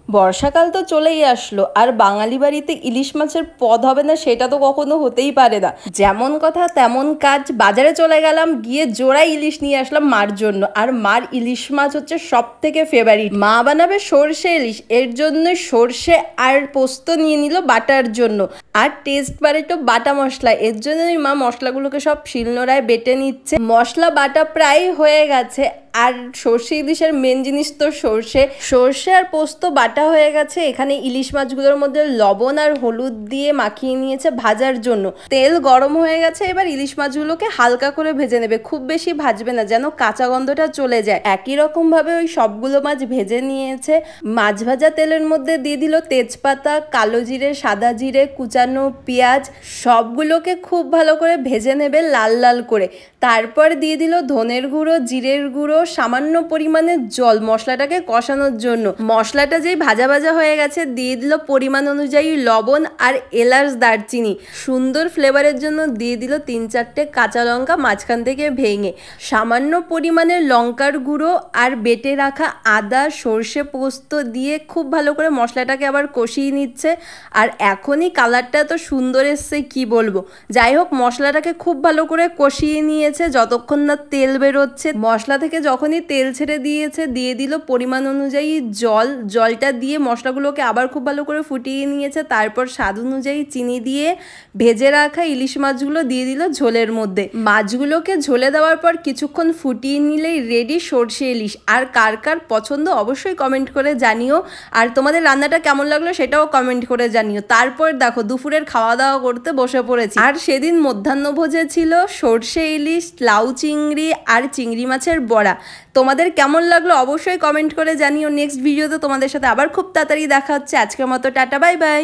বর্ষাকাল তো চলেই আসলো, আর বাঙালি বাড়িতে ইলিশ মাছের পদ হবে না সেটা তো কখনো হতেই পারে না। যেমন কথা তেমন কাজ, বাজারে চলে গেলাম, গিয়ে জোড়াই ইলিশ নিয়ে আসলাম মার জন্য। আর মার ইলিশ মাছ হচ্ছে সব থেকে ফেভারিট। মা বানাবে সর্ষে ইলিশ, এর জন্য সর্ষে আর পোস্ত নিয়ে নিল বাটার জন্য, আর টেস্ট বাড়ে তো বাটা মশলা। এর জন্যই মা মশলাগুলোকে সব শিলনোড়ায় বেটে নিচ্ছে। মশলা বাটা প্রায় হয়ে গেছে, আর সর্ষে ইলিশের মেন জিনিস তো সর্ষে আর পোস্ত বাটা হয়ে গেছে। এখানে ইলিশ মাছগুলোর মধ্যে লবণ আর হলুদ দিয়ে মাখিয়ে নিয়েছে ভাজার জন্য। তেল গরম হয়ে গেছে, এবার ইলিশ মাছগুলোকে হালকা করে ভেজে নেবে, খুব বেশি ভাজবে না, যেন কাঁচা গন্ধটা চলে যায়। একই রকম ভাবে ওই সবগুলো মাছ ভেজে নিয়েছে। মাছ ভাজা তেলের মধ্যে দিয়ে দিল তেজপাতা, কালো জিরে, সাদা জিরে, কুচানো পেঁয়াজ, সবগুলোকে খুব ভালো করে ভেজে নেবে লাল লাল করে। তারপর দিয়ে দিল ধনের গুঁড়ো, জিরের গুঁড়ো, সামান্য পরিমাণে জল মশলাটাকে কষানোর জন্য। মশলাটা যেই ভাজা ভাজা হয়ে গেছে, দিয়ে দিল পরিমাণ অনুযায়ী লবণ আর এলাচ, দারচিনি। সুন্দর ফ্লেভারের জন্য দিয়ে দিল 3-4টে কাঁচা লঙ্কা মাঝখান থেকে ভেঙে। সামান্য পরিমাণে লঙ্কার গুঁড়ো আর বেটে রাখা আদা, সর্ষে পোস্ত দিয়ে খুব ভালো করে মশলাটাকে আবার কষিয়ে নিচ্ছে। আর এখনই কালারটা এত সুন্দর এসছে কি বলবো। যাই হোক, মশলাটাকে খুব ভালো করে কষিয়ে নিয়েছে যতক্ষণ না তেল বেরোচ্ছে। মশলা থেকে যখনই তেল ছেড়ে দিয়েছে, দিয়ে দিল পরিমাণ অনুযায়ী জলটা দিয়ে মশলাগুলোকে আবার খুব ভালো করে ফুটিয়ে নিয়েছে। তারপর স্বাদ অনুযায়ী চিনি দিয়ে ভেজে রাখা ইলিশ মাছগুলো দিয়ে দিল ঝোলের মধ্যে। মাছগুলোকে ঝোলে দেওয়ার পর কিছুক্ষণ ফুটিয়ে নিলেই রেডি সর্ষে ইলিশ। আর কার কার পছন্দ অবশ্যই কমেন্ট করে জানিও, আর তোমাদের রান্নাটা কেমন লাগলো সেটাও কমেন্ট করে জানিও। তারপর দেখো দুপুরের খাওয়া দাওয়া করতে বসে পড়েছি। আর সেদিন মধ্যাহ্নভোজে ছিল সর্ষে ইলিশ, লাউ চিংড়ি আর চিংড়ি মাছের বড়া। তোমাদের কেমন লাগলো অবশ্যই কমেন্ট করে জানিও। নেক্সট ভিডিওতে তোমাদের সাথে আবার খুব তাড়াতাড়ি দেখা হচ্ছে। আজকের মতো টাটা, বাই বাই।